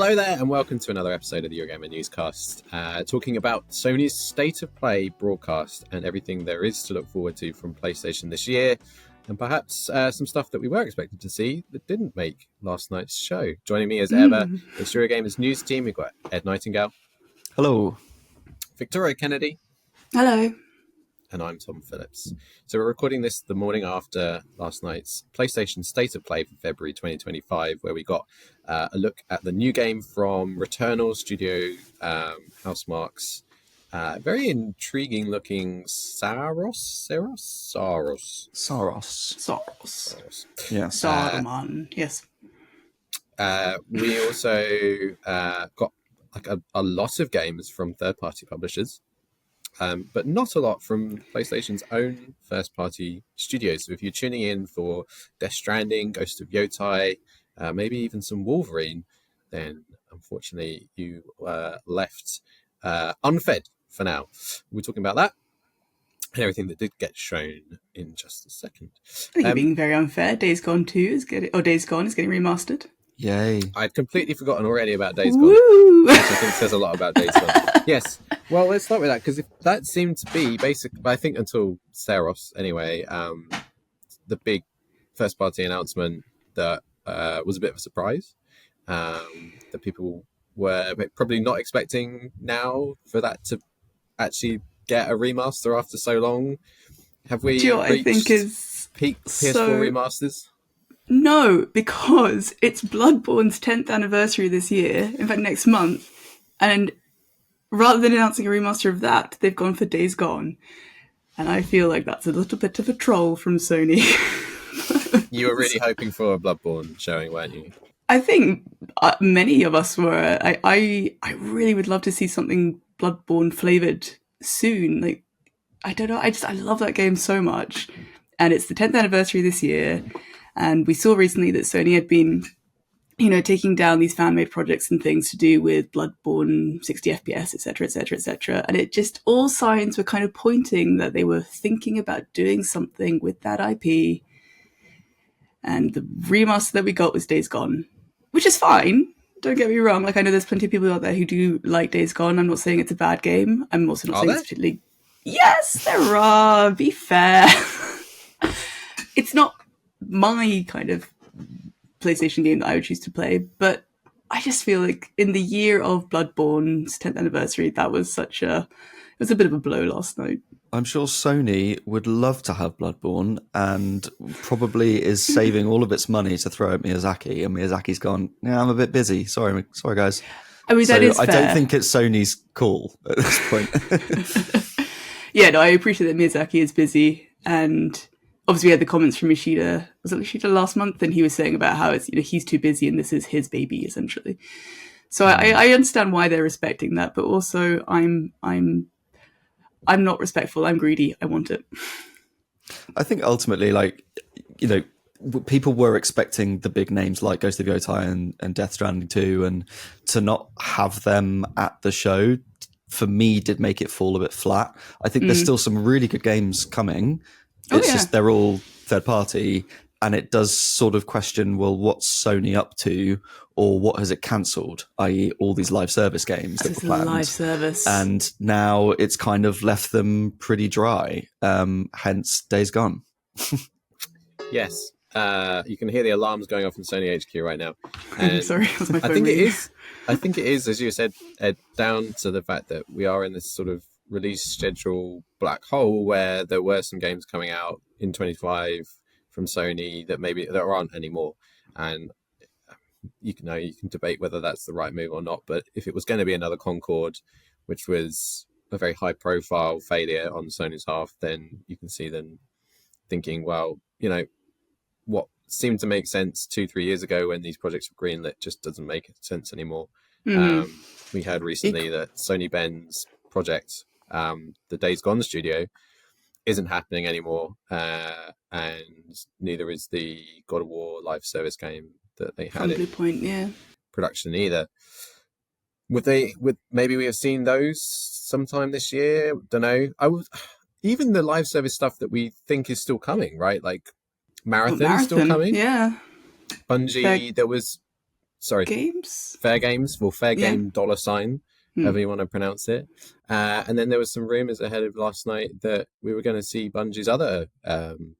Hello there, and welcome to another episode of the Eurogamer Newscast, talking about Sony's State of Play broadcast and everything there is to look forward to from PlayStation this year, and perhaps some stuff that we were expected to see that didn't make last night's show. Joining me as ever, it's Eurogamer's news team. We've got Ed Nightingale. Hello. Victoria Kennedy. Hello. And I'm Tom Phillips. So we're recording this the morning after last night's PlayStation State of Play for February 2025, where we got a look at the new game from Returnal studio, Housemarque's very intriguing looking Saros. Yeah. Saruman. Yes. We also got like a lot of games from third-party publishers. But not a lot from PlayStation's own first-party studios. So if you're tuning in for Death Stranding, Ghost of Yotei, maybe even some Wolverine, then unfortunately you left unfed for now. We're talking about that and everything that did get shown in just a second. I think you're being very unfair. Days Gone 2 is getting remastered. Yay. I'd completely forgotten already about Days Gone. Woo! Which I think says a lot about Days Gone. Yes. Well, let's start with that, because that seemed to be basically, I think until Saros anyway, the big first-party announcement that was a bit of a surprise, that people were probably not expecting now for that to actually get a remaster after so long. Have we reached I think is peak PS4 remasters? No, because it's Bloodborne's 10th anniversary this year, in fact next month, and rather than announcing a remaster of that, they've gone for Days Gone. And I feel like that's a little bit of a troll from Sony. You were really hoping for a Bloodborne showing, weren't you? I think many of us were. I really would love to see something Bloodborne flavoured soon. Like, I don't know, I love that game so much. And it's the 10th anniversary this year. And we saw recently that Sony had been, taking down these fan-made projects and things to do with Bloodborne, 60 FPS, etc., etc., etc. And it just, all signs were kind of pointing that they were thinking about doing something with that IP. And the remaster that we got was Days Gone, which is fine. Don't get me wrong. Like, I know there's plenty of people out there who do like Days Gone. I'm not saying it's a bad game. I'm also not saying it's particularly... Yes, there are. Be fair. It's not my kind of PlayStation game that I would choose to play, but I just feel like in the year of Bloodborne's 10th anniversary, it was a bit of a blow last night. I'm sure Sony would love to have Bloodborne and probably is saving all of its money to throw at Miyazaki, and Miyazaki's gone, yeah, I'm a bit busy. Sorry guys. I mean, that is fair. I don't think it's Sony's call at this point. Yeah, no, I appreciate that Miyazaki is busy, and obviously we had the comments from Ishida. Was it Ishida last month? And he was saying about how it's, he's too busy and this is his baby, essentially. So I understand why they're respecting that, but also I'm not respectful. I'm greedy. I want it. I think ultimately, people were expecting the big names like Ghost of Yotei and Death Stranding 2, and to not have them at the show, for me, did make it fall a bit flat. I think there's still some really good games coming. It's just they're all third party, and it does sort of question, well, what's Sony up to, or what has it cancelled, i.e. all these live service games that were planned. Live service. And now it's kind of left them pretty dry, hence Days Gone. Yes. You can hear the alarms going off in Sony HQ right now. And sorry, that's my phone I think it is, as you said, Ed, down to the fact that we are in this sort of release schedule black hole where there were some games coming out in 25 from Sony that maybe there aren't anymore, and you can debate whether that's the right move or not. But if it was going to be another Concord, which was a very high profile failure on Sony's half, then you can see them thinking, well, what seemed to make sense 2-3 years ago when these projects were greenlit just doesn't make sense anymore. We heard recently that Sony Ben's project, the Days Gone studio, isn't happening anymore, and neither is the God of War live service game that they had in production either. Maybe we have seen those sometime this year. Don't know. Even the live service stuff that we think is still coming, right? Like Marathon is still coming. Yeah. Bungie, there was sorry, Games? Fairgames, or Fairgame $, however you want to pronounce it. And then there was some rumors ahead of last night that we were going to see Bungie's other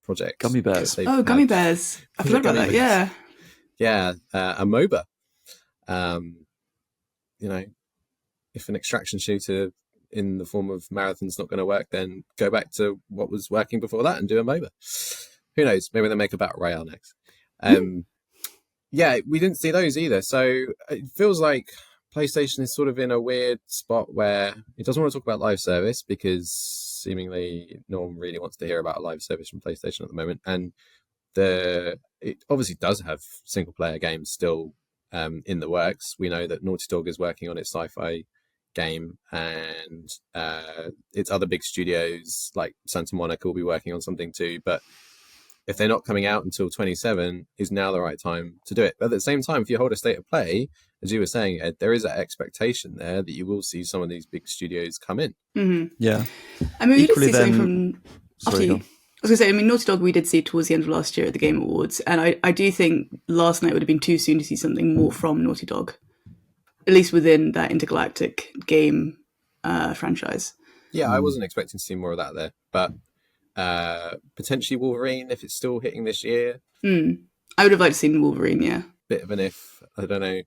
projects. Gummy bears. Gummy bears. I forgot about that. Yeah. Yeah, a MOBA. If an extraction shooter in the form of Marathon's not going to work, then go back to what was working before that and do a MOBA. Who knows? Maybe they'll make a Battle Royale next. Yeah, we didn't see those either. So it feels like PlayStation is sort of in a weird spot where it doesn't want to talk about live service because seemingly no one really wants to hear about a live service from PlayStation at the moment. And it obviously does have single player games still in the works. We know that Naughty Dog is working on its sci-fi game, and its other big studios like Santa Monica will be working on something too. But if they're not coming out until 27, is now the right time to do it. But at the same time, if you hold a state of play, as you were saying, Ed, there is that expectation there that you will see some of these big studios come in. Mm-hmm. Yeah. I mean, we did see something from... Sorry, I was going to say, Naughty Dog we did see towards the end of last year at the Game Awards, and I do think last night would have been too soon to see something more from Naughty Dog, at least within that intergalactic game franchise. Yeah, I wasn't expecting to see more of that there, but potentially Wolverine, if it's still hitting this year. I would have liked to see Wolverine, yeah. Bit of an if, I don't know,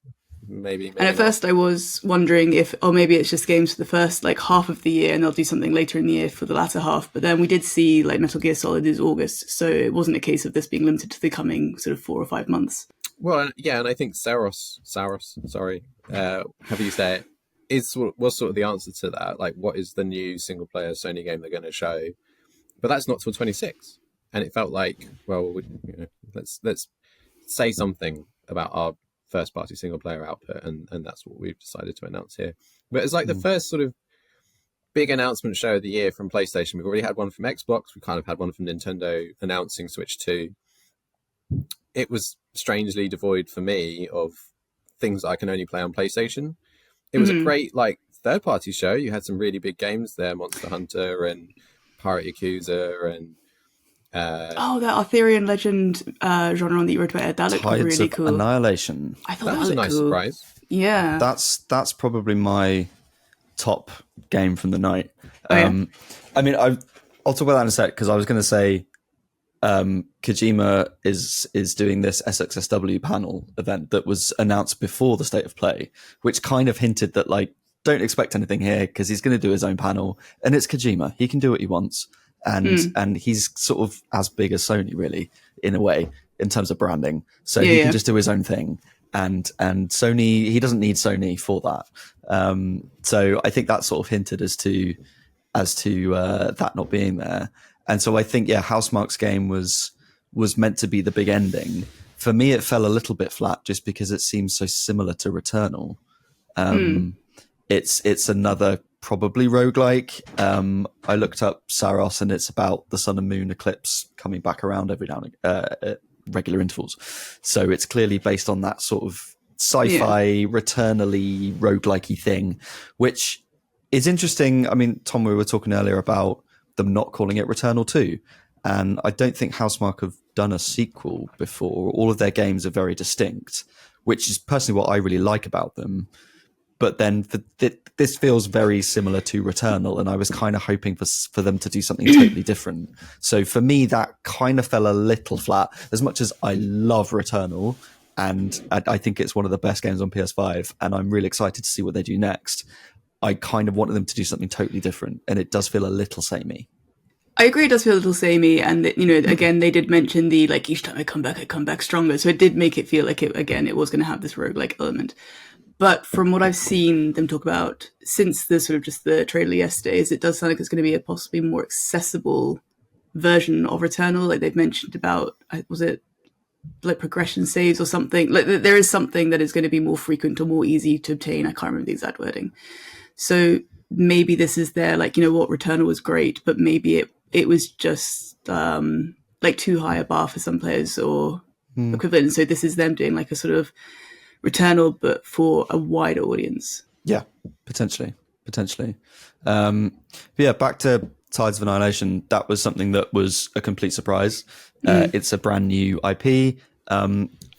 maybe and at first I was wondering if, maybe it's just games for the first half of the year and they'll do something later in the year for the latter half. But then we did see Metal Gear Solid is August, so it wasn't a case of this being limited to the coming sort of 4 or 5 months. Well, yeah, and I think Saros, sorry, however you say it, was sort of the answer to that. Like, what is the new single player Sony game they're going to show? But that's not till 26, and it felt like, well, let's say something about our first party single player output, and that's what we've decided to announce here. But it's like the first sort of big announcement show of the year from PlayStation. We've already had one from Xbox. We kind of had one from Nintendo announcing Switch 2. It was strangely devoid for me of things I can only play on PlayStation. It was a great third party show. You had some really big games there, Monster Hunter and Pirate Yakuza and Uh, that Arthurian legend genre that you wrote about, that looked Tides really of cool. Annihilation. I thought that was a nice cool. surprise. Yeah, That's probably my top game from the night. Yeah. I mean, I'll talk about that in a sec, because I was going to say Kojima is doing this SXSW panel event that was announced before the State of Play, which kind of hinted that don't expect anything here because he's going to do his own panel, and it's Kojima. He can do what he wants. And he's sort of as big as Sony, really, in a way, in terms of branding. So he can just do his own thing. And Sony, he doesn't need Sony for that. So I think that sort of hinted as to that not being there. And so I think, Housemarque's game was meant to be the big ending. For me, it fell a little bit flat just because it seems so similar to Returnal. It's another probably roguelike. I looked up Saros, and it's about the sun and moon eclipse coming back around every now and at regular intervals. So it's clearly based on that sort of sci-fi, Returnal-y, roguelike-y thing, which is interesting. I mean, Tom, we were talking earlier about them not calling it Returnal 2, and I don't think Housemarque have done a sequel before. All of their games are very distinct, which is personally what I really like about them. But then this feels very similar to Returnal, and I was kind of hoping for them to do something totally different. So for me, that kind of fell a little flat. As much as I love Returnal, and I think it's one of the best games on PS5, and I'm really excited to see what they do next, I kind of wanted them to do something totally different, and it does feel a little samey. I agree, it does feel a little samey, and again, they did mention the each time I come back stronger, so it did make it feel like it was going to have this roguelike element. But from what I've seen them talk about since the sort of just the trailer yesterday, it does sound like it's going to be a possibly more accessible version of Returnal. Like they've mentioned about, was it progression saves or something? Like there is something that is going to be more frequent or more easy to obtain. I can't remember the exact wording. So maybe this is their Returnal was great, but maybe it was just too high a bar for some players or equivalent. So this is them doing a sort of Returnal, but for a wider audience. Yeah, potentially. Back to Tides of Annihilation. That was something that was a complete surprise. It's a brand new IP.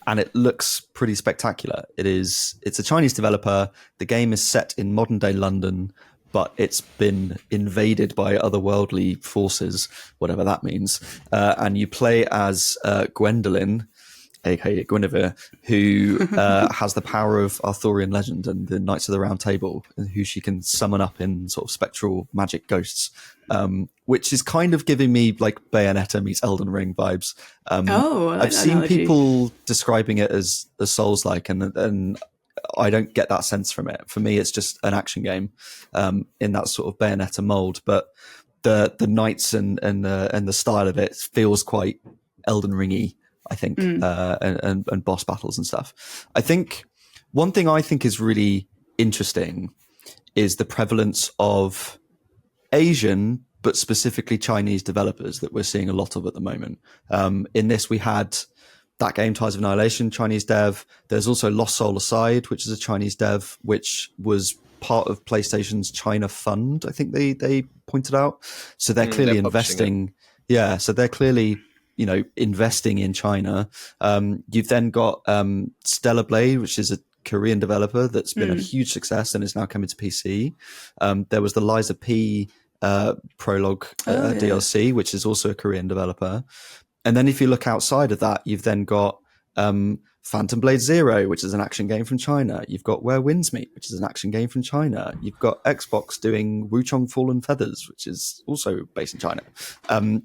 and it looks pretty spectacular. It's a Chinese developer. The game is set in modern day London, but it's been invaded by otherworldly forces, whatever that means. And you play as Gwendolyn, aka Guinevere, who has the power of Arthurian legend and the Knights of the Round Table, who she can summon up in sort of spectral magic ghosts, which is kind of giving me like Bayonetta meets Elden Ring vibes. I like I've that seen analogy. people describing it as Souls-like, and I don't get that sense from it. For me, it's just an action game in that sort of Bayonetta mold, but the knights and the style of it feels quite Elden Ringy, I think, and boss battles and stuff. I think one thing I think is really interesting is the prevalence of Asian, but specifically Chinese developers that we're seeing a lot of at the moment. In this, we had that game, Ties of Annihilation, Chinese dev. There's also Lost Soul Aside, which is a Chinese dev, which was part of PlayStation's China Fund, I think they pointed out. So they're clearly investing. Yeah, so they're clearly, investing in China. You've then got Stellar Blade, which is a Korean developer that's been a huge success and is now coming to PC. There was the Liza P prologue DLC, which is also a Korean developer. And then if you look outside of that, you've then got Phantom Blade Zero, which is an action game from China. You've got Where Winds Meet, which is an action game from China. You've got Xbox doing Wuchong Fallen Feathers, which is also based in China.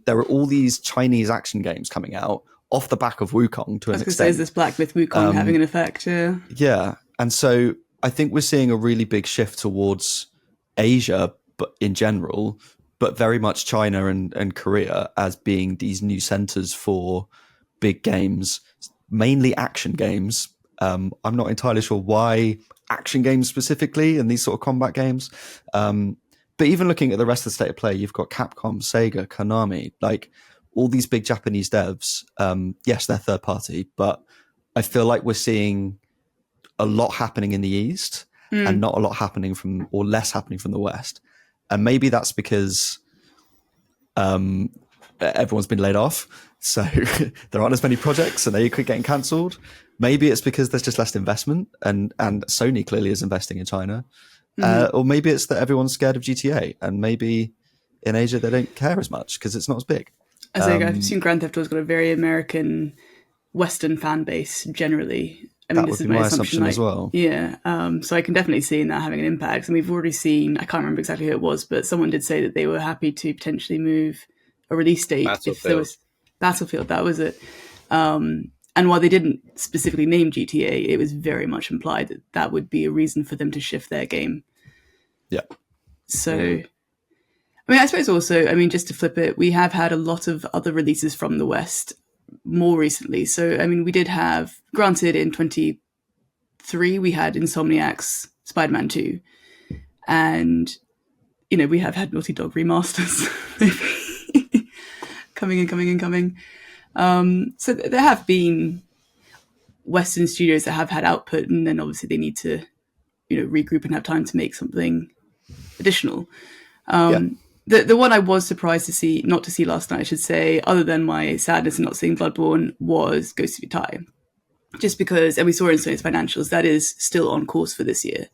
There are all these Chinese action games coming out off the back of Wukong to an extent. Say, is this Black Myth Wukong having an effect? Yeah. And so I think we're seeing a really big shift towards Asia, but in general, but very much China and Korea as being these new centers for big games, mainly action games. I'm not entirely sure why action games specifically and these sort of combat games. But even looking at the rest of the state of play, you've got Capcom, Sega, Konami, like all these big Japanese devs. Yes, they're third party, but I feel like we're seeing a lot happening in the East and not a lot happening or less happening from the West. And maybe that's because everyone's been laid off. So there aren't as many projects and they could getting cancelled. Maybe it's because there's just less investment and Sony clearly is investing in China. Or maybe it's that everyone's scared of GTA and maybe in Asia they don't care as much because it's not as big. I assume Grand Theft Auto's got a very American Western fan base generally. I mean, that would be my assumption as well. Yeah. So I can definitely see that having an impact. And we've already seen, I can't remember exactly who it was, but someone did say that they were happy to potentially move a release date if there was Battlefield. That was it. And while they didn't specifically name GTA, it was very much implied that that would be a reason for them to shift their game. Yeah. So, I mean, I suppose also, just to flip it, we have had a lot of other releases from the West more recently. So, I mean, we did have, granted in 23, we had Insomniac's Spider-Man 2. And, we have had Naughty Dog remasters coming. So there have been Western studios that have had output, and then obviously they need to, regroup and have time to make something additional. The one I was surprised not to see last night, I should say, other than my sadness in not seeing Bloodborne, was Ghost of Yotei. Just because, and we saw in Sony's financials, that is still on course for this year.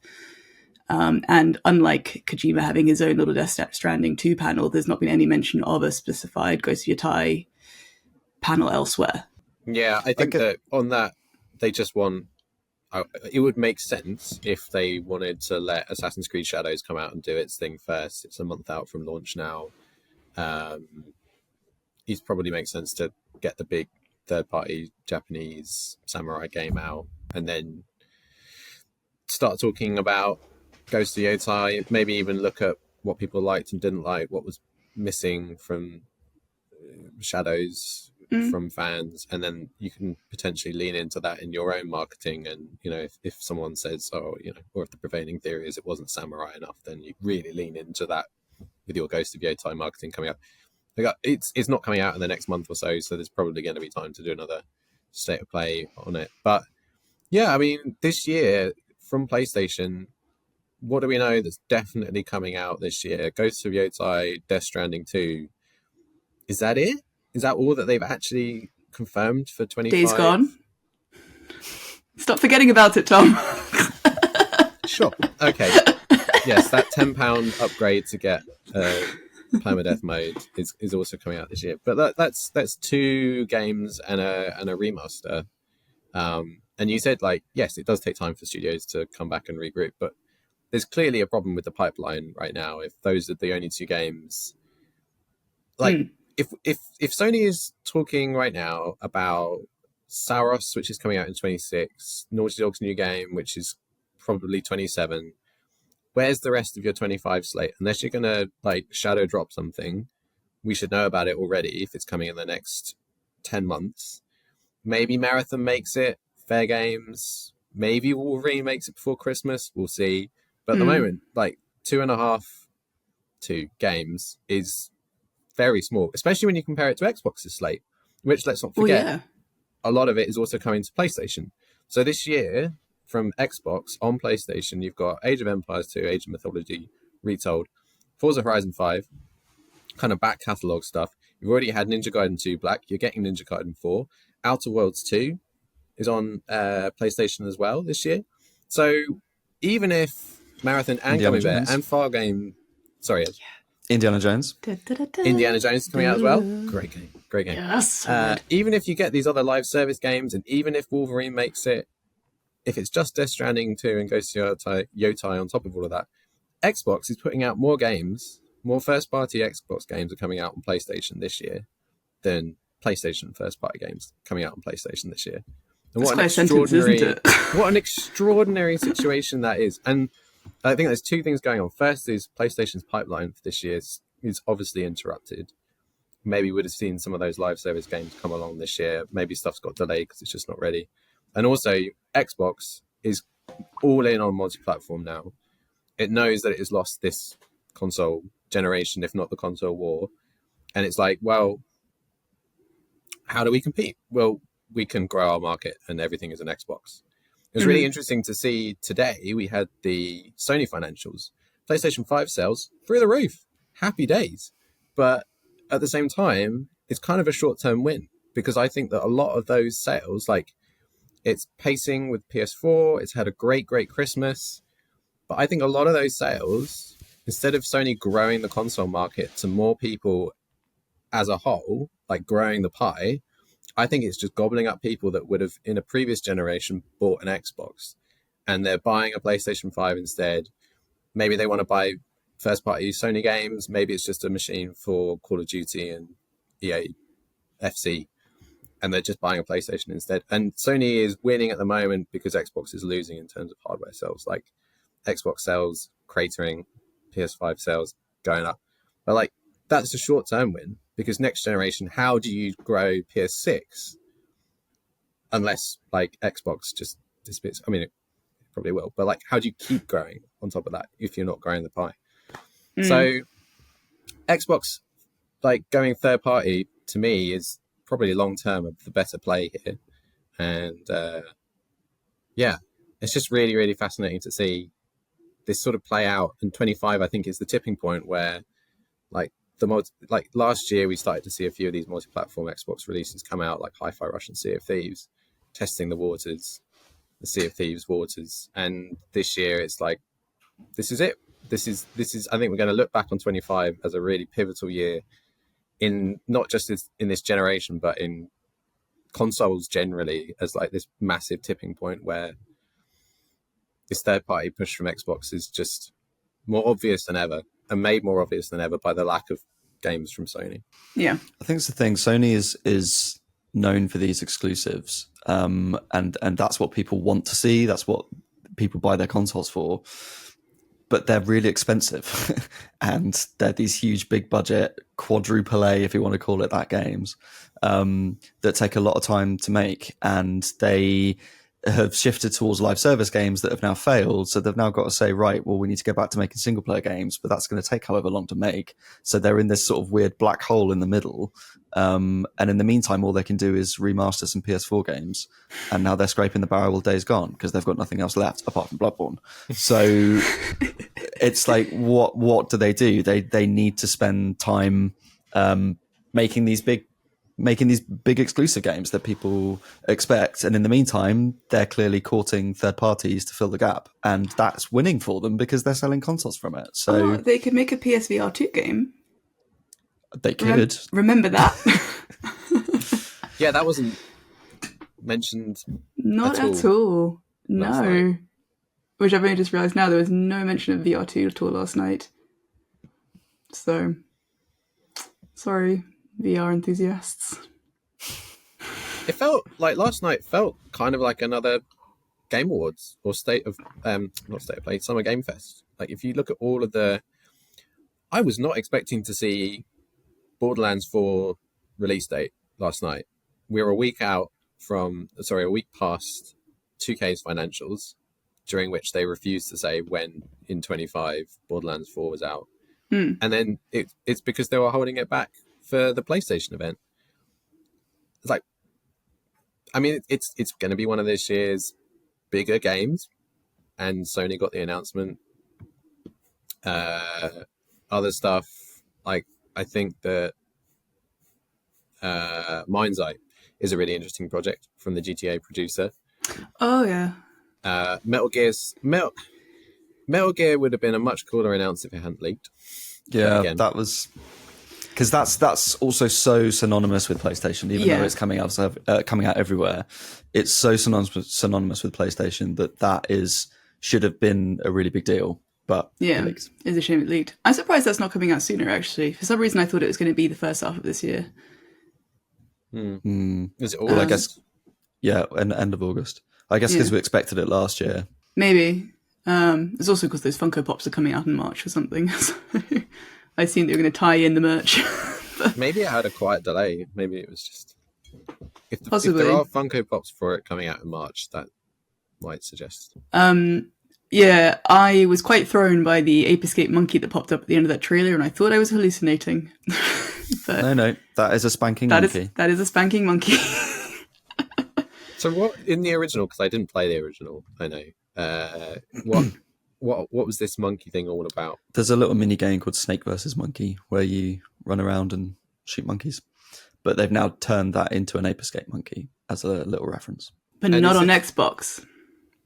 And unlike Kojima having his own little Death Stranding 2 panel, there's not been any mention of a specified Ghost of Yotei panel elsewhere. Yeah, I think that on that, they just want... it would make sense if they wanted to let Assassin's Creed Shadows come out and do its thing first. It's a month out from launch now. It probably makes sense to get the big third-party Japanese samurai game out and then start talking about Ghost of Yotei, maybe even look at what people liked and didn't like, what was missing from Shadows from fans, and then you can potentially lean into that in your own marketing. And if someone says, or if the prevailing theory is it wasn't samurai enough, then you really lean into that with your Ghost of Yotei marketing coming up. It's not coming out in the next month or so there's probably going to be time to do another state of play on it. But yeah, I mean, this year from PlayStation, what do we know that's definitely coming out this year? Ghost of Yotei, Death Stranding 2. Is that it? Is that all that they've actually confirmed for 25? Days Gone. Stop forgetting about it, Tom. Sure. Okay. Yes, that £10 upgrade to get permadeath mode is also coming out this year. But that's 2 games and a remaster. And you said, like, yes, it does take time for studios to come back and regroup, but there's clearly a problem with the pipeline right now. If those are the only 2 games, like, if Sony is talking right now about Saros, which is coming out in 26, Naughty Dog's new game, which is probably 27, where's the rest of your 25 slate? Unless you're gonna like shadow drop something, we should know about it already if it's coming in the next 10 months. Maybe Marathon makes it, Fairgames, maybe Wolverine makes it before Christmas, we'll see. But at the moment, like 2 games is very small, especially when you compare it to Xbox's slate, which, let's not forget, a lot of it is also coming to PlayStation. So this year, from Xbox on PlayStation, you've got Age of Empires 2, Age of Mythology Retold, Forza Horizon 5, kind of back catalogue stuff. You've already had Ninja Gaiden 2 Black, you're getting Ninja Gaiden 4. Outer Worlds 2 is on PlayStation as well this year. So even if Marathon and Gummy Bear and Fairgame, Indiana Jones. Indiana Jones is coming out as well. Great game. Yes. Even if you get these other live service games, and even if Wolverine makes it, if it's just Death Stranding 2 and Ghost of Yotei on top of all of that, Xbox is putting out more games, more first-party Xbox games are coming out on PlayStation this year than PlayStation first-party games coming out on PlayStation this year. And what an extraordinary, isn't it? What an extraordinary situation that is. And I think there's 2 things going on. First is PlayStation's pipeline for this year is obviously interrupted. Maybe we'd have seen some of those live service games come along this year. Maybe stuff's got delayed because it's just not ready. And also, Xbox is all in on multi-platform now. It knows that it has lost this console generation, if not the console war. And it's like, well, how do we compete? Well, we can grow our market and everything is an Xbox. It was really interesting to see today. We had the Sony financials. PlayStation 5 sales through the roof. Happy days. But at the same time, it's kind of a short-term win because I think that a lot of those sales, like, it's pacing with PS4. It's had a great Christmas. But I think a lot of those sales, instead of Sony growing the console market to more people as a whole, like growing the pie, I think it's just gobbling up people that would have, in a previous generation, bought an Xbox. And they're buying a PlayStation 5 instead. Maybe they want to buy first-party Sony games. Maybe it's just a machine for Call of Duty and EA FC. And they're just buying a PlayStation instead. And Sony is winning at the moment because Xbox is losing in terms of hardware sales. Like, Xbox sales cratering, PS5 sales going up. But, like, that's a short-term win because next generation, how do you grow PS6 unless, like, Xbox just disappears? I mean, it probably will. But, like, how do you keep growing on top of that if you're not growing the pie? So, Xbox, like, going third-party, to me, is probably long-term the better play here. And, yeah, it's just really, really fascinating to see this sort of play out. And 25, I think, is the tipping point where, like, last year we started to see a few of these multi-platform Xbox releases come out, like Hi-Fi Rush and Sea of Thieves, testing the waters, the Sea of Thieves waters. And this year it's like, this is it. This is. I think we're going to look back on 25 as a really pivotal year in not just in this generation, but in consoles generally, as like this massive tipping point where this third-party push from Xbox is just more obvious than ever, and made more obvious than ever by the lack of games from Sony. Yeah, I think it's the thing. Sony is known for these exclusives, and that's what people want to see. That's what people buy their consoles for. But they're really expensive, and they're these huge, big budget, quadruple A, if you want to call it that, games that take a lot of time to make, and they have shifted towards live service games that have now failed. So they've now got to say, right, well, we need to go back to making single player games, but that's going to take however long to make. So they're in this sort of weird black hole in the middle. And in the meantime, all they can do is remaster some PS4 games. And now they're scraping the barrel with Days Gone because they've got nothing else left apart from Bloodborne. So it's like, what do? They need to spend time making these big making these big exclusive games that people expect. And in the meantime, they're clearly courting third parties to fill the gap. And that's winning for them because they're selling consoles from it. So they could make a PSVR 2 game. They could. Remember that? Yeah, that wasn't mentioned. Not at all. No. Which I've only just realised now, there was no mention of VR2 at all last night. So, sorry, VR enthusiasts. It felt like last night felt kind of like another Game Awards or not State of Play, Summer Game Fest. Like if you look at all of I was not expecting to see Borderlands 4 release date last night. We're a week past 2K's financials, during which they refused to say when in 25 Borderlands 4 was out. And then it's because they were holding it back for the PlayStation event. It's like, I mean, it's going to be one of this year's bigger games, and Sony got the announcement. Other stuff, like I think that Mind's Eye is a really interesting project from the GTA producer. Oh yeah. Metal Gear would have been a much cooler announce if it hadn't leaked. Yeah, that was because that's also so synonymous with PlayStation, even though it's coming out everywhere. It's so synonymous with PlayStation that should have been a really big deal. But it's a shame it leaked. I'm surprised that's not coming out sooner. Actually, for some reason, I thought it was going to be the first half of this year. Is it August? Well, I guess, end of August. I guess because we expected it last year. Maybe. It's also because those Funko Pops are coming out in March or something. So I assumed they were going to tie in the merch. Maybe it had a quiet delay. Maybe it was just... If Possibly. there are Funko Pops for it coming out in March, that might suggest... Yeah, I was quite thrown by the Ape Escape monkey that popped up at the end of that trailer, and I thought I was hallucinating. But no, that is a spanking monkey. That is a spanking monkey. So what, in the original, because I didn't play the original, I know, what was this monkey thing all about? There's a little mini game called Snake versus Monkey where you run around and shoot monkeys. But they've now turned that into an Ape Escape monkey as a little reference. But not on Xbox.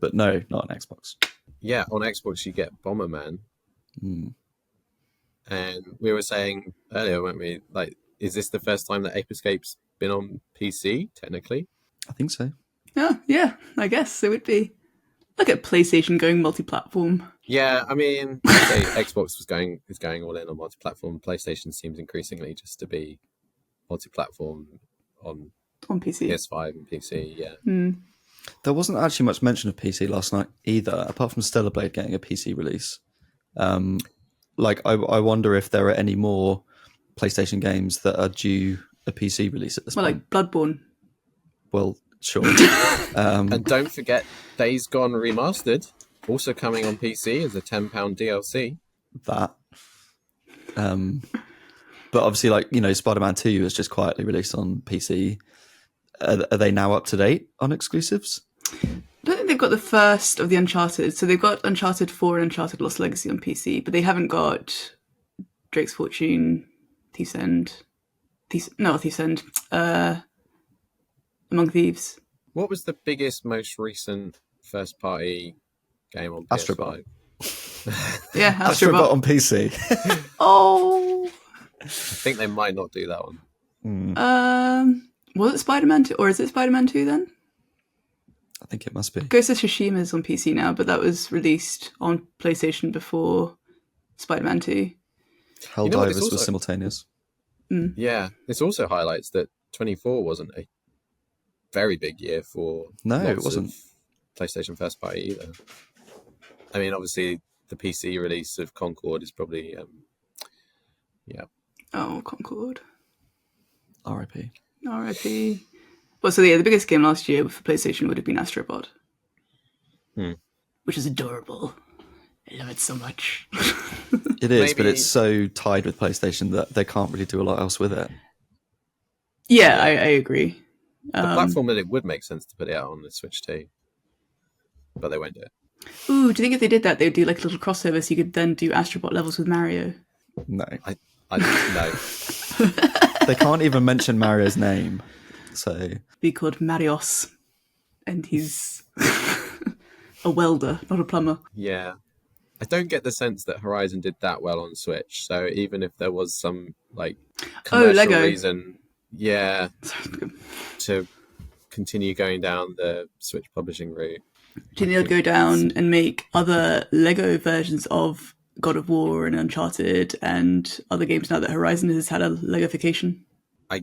But no, not on Xbox. Yeah, on Xbox you get Bomberman. And we were saying earlier, weren't we, like, is this the first time that Ape Escape's been on PC, technically? I think so. Oh, yeah, I guess it would be. Look at PlayStation going multi-platform. Yeah, I mean, I'd say Xbox is going all in on multi-platform. PlayStation seems increasingly just to be multi-platform on PC. PS5 and PC, yeah. There wasn't actually much mention of PC last night either, apart from Stellar Blade getting a PC release. I wonder if there are any more PlayStation games that are due a PC release at this point. Like Bloodborne. Well, sure. And don't forget Days Gone Remastered, also coming on PC as a £10 DLC. That. But obviously, Spider-Man 2 was just quietly released on PC. Are they now up to date on exclusives? I don't think they've got the first of the Uncharted. So they've got Uncharted 4 and Uncharted Lost Legacy on PC, but they haven't got Drake's Fortune, Thief's End, Among Thieves. What was the biggest, most recent first-party game on Astrobot. PS5? Yeah, Astrobot on PC. Oh! I think they might not do that one. Was it Spider-Man 2? Or is it Spider-Man 2 then? I think it must be. Ghost of Tsushima is on PC now, but that was released on PlayStation before Spider-Man 2. Helldivers was simultaneous. Yeah, this also highlights that 24 wasn't a very big year for it wasn't. PlayStation first party either. I mean, obviously, the PC release of Concord is probably, Oh, Concord. R.I.P. R.I.P. Well, so the biggest game last year for PlayStation would have been Astrobot. Which is adorable. I love it so much. It is, but it's so tied with PlayStation that they can't really do a lot else with it. Yeah, I agree. The platform that it would make sense to put it out on the Switch too. But they won't do it. Ooh, do you think if they did that, they'd do like a little crossover so you could then do Astrobot levels with Mario? No. I no. they can't even mention Mario's name. So Be called Marios, and he's a welder, not a plumber. Yeah. I don't get the sense that Horizon did that well on Switch. So even if there was some commercial Lego reason, to continue going down the Switch publishing route. Do you think they'll go down and make other Lego versions of God of War and Uncharted and other games now that Horizon has had a Legofication? I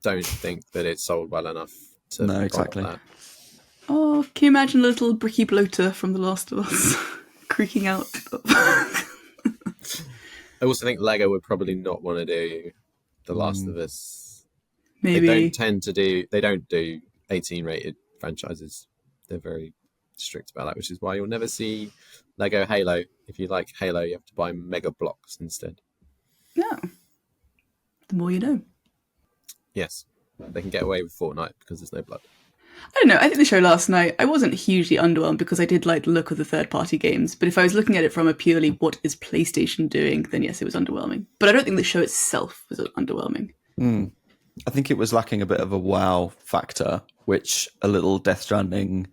don't think that it's sold well enough to No, exactly. that. Oh, can you imagine a little bricky bloater from The Last of Us creaking out? I also think Lego would probably not want to do The Last of Us. Maybe. They don't do 18 rated franchises. They're very strict about that, which is why you'll never see Lego Halo. If you like Halo, you have to buy Mega Blocks instead. Yeah. The more you know. Yes. They can get away with Fortnite because there's no blood. I don't know. I think the show last night, I wasn't hugely underwhelmed because I did like the look of the third-party games. But if I was looking at it from a purely what is PlayStation doing, then yes, it was underwhelming. But I don't think the show itself was underwhelming. I think it was lacking a bit of a wow factor, which a little Death Stranding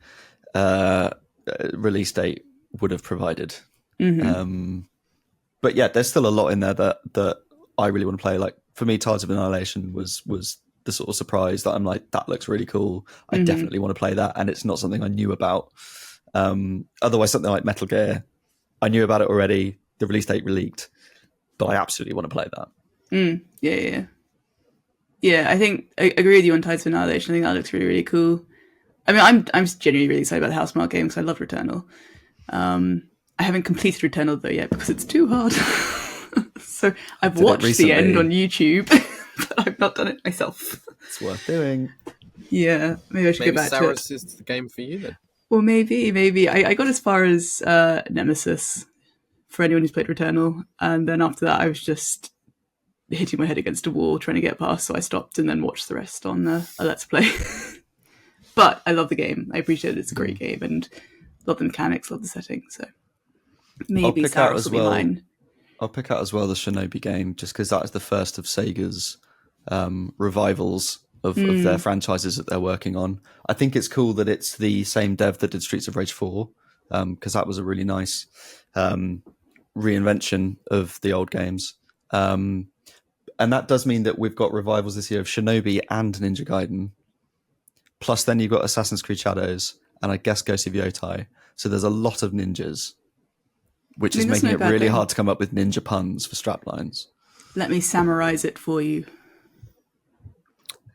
release date would have provided. But yeah, there's still a lot in there that I really want to play. Like for me, Tides of Annihilation was the sort of surprise that I'm like, that looks really cool. I definitely want to play that, and it's not something I knew about. Otherwise, something like Metal Gear, I knew about it already. The release date leaked, but I absolutely want to play that. Yeah, I think I agree with you on Tides of Annihilation. I think that looks really, really cool. I mean, I'm genuinely really excited about the Housemarque game because I love Returnal. I haven't completed Returnal though yet because it's too hard. So I've watched the end on YouTube, but I've not done it myself. It's worth doing. Yeah, maybe I should go back Saros to it. is the game for you then. Well, maybe. I got as far as Nemesis for anyone who's played Returnal, and then after that I was just hitting my head against a wall trying to get past, so I stopped and then watched the rest on a Let's Play. But I love the game. I appreciate it. It's a great game and love the mechanics, love the setting. So maybe Saros will be mine. I'll pick out as well the Shinobi game, just because that is the first of Sega's revivals of their franchises that they're working on. I think it's cool that it's the same dev that did Streets of Rage 4, because that was a really nice reinvention of the old games. And that does mean that we've got revivals this year of Shinobi and Ninja Gaiden. Plus then you've got Assassin's Creed Shadows and I guess Ghost of Yotei. So there's a lot of ninjas, which is making it really hard to come up with ninja puns for straplines. Let me summarize it for you.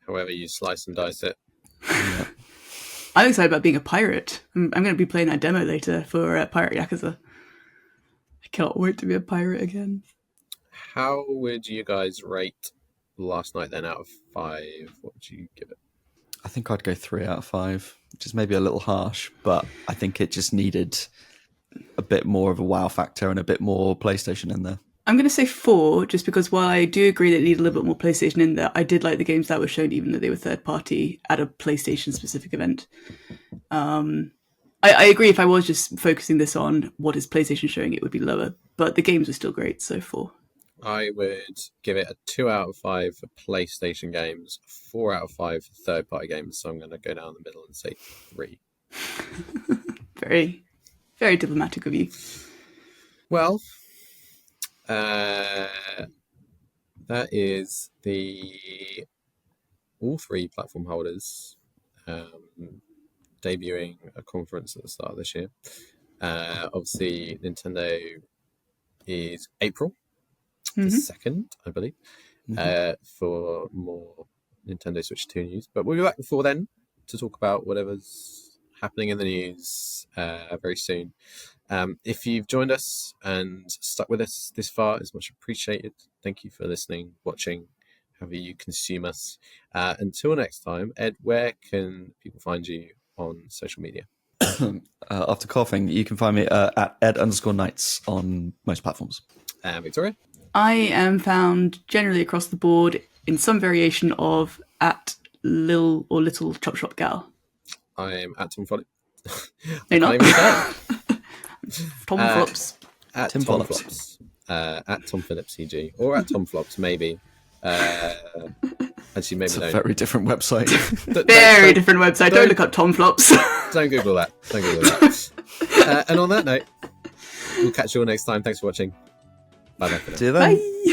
However you slice and dice it. Yeah. I'm excited about being a pirate. I'm going to be playing that demo later for Pirate Yakuza. I cannot wait to be a pirate again. How would you guys rate Last Night then out of 5? What would you give it? I think I'd go 3 out of 5, which is maybe a little harsh, but I think it just needed a bit more of a wow factor and a bit more PlayStation in there. I'm going to say 4, just because while I do agree that it needed a little bit more PlayStation in there, I did like the games that were shown, even though they were third party at a PlayStation-specific event. I agree if I was just focusing this on what is PlayStation showing, it would be lower, but the games were still great, so 4. I would give it a 2 out of 5 for PlayStation games, 4 out of 5 for third-party games, so I'm going to go down the middle and say 3. Very, very diplomatic of you. Well, that is all 3 platform holders debuting a conference at the start of this year. Obviously, Nintendo is April the 2nd, I believe, for more Nintendo Switch 2 news. But we'll be back before then to talk about whatever's happening in the news very soon. If you've joined us and stuck with us this far, it's much appreciated. Thank you for listening, watching, however you consume us. Until next time, Ed, where can people find you on social media? After coughing, you can find me at ed_nights on most platforms. Victoria? I am found generally across the board in some variation of at Lil or Little Chop Shop Gal. I am at Tom Follett. No, not Tom Flops. At Tim Tom Phillips. Flops. At Tom Phillips CG. Or at Tom Flops, maybe. Actually, maybe It's a don't. very different website. Very different website. Don't look up Tom Flops. Don't Google that. Don't Google that. And on that note, we'll catch you all next time. Thanks for watching. Bye bye. See you then. Bye.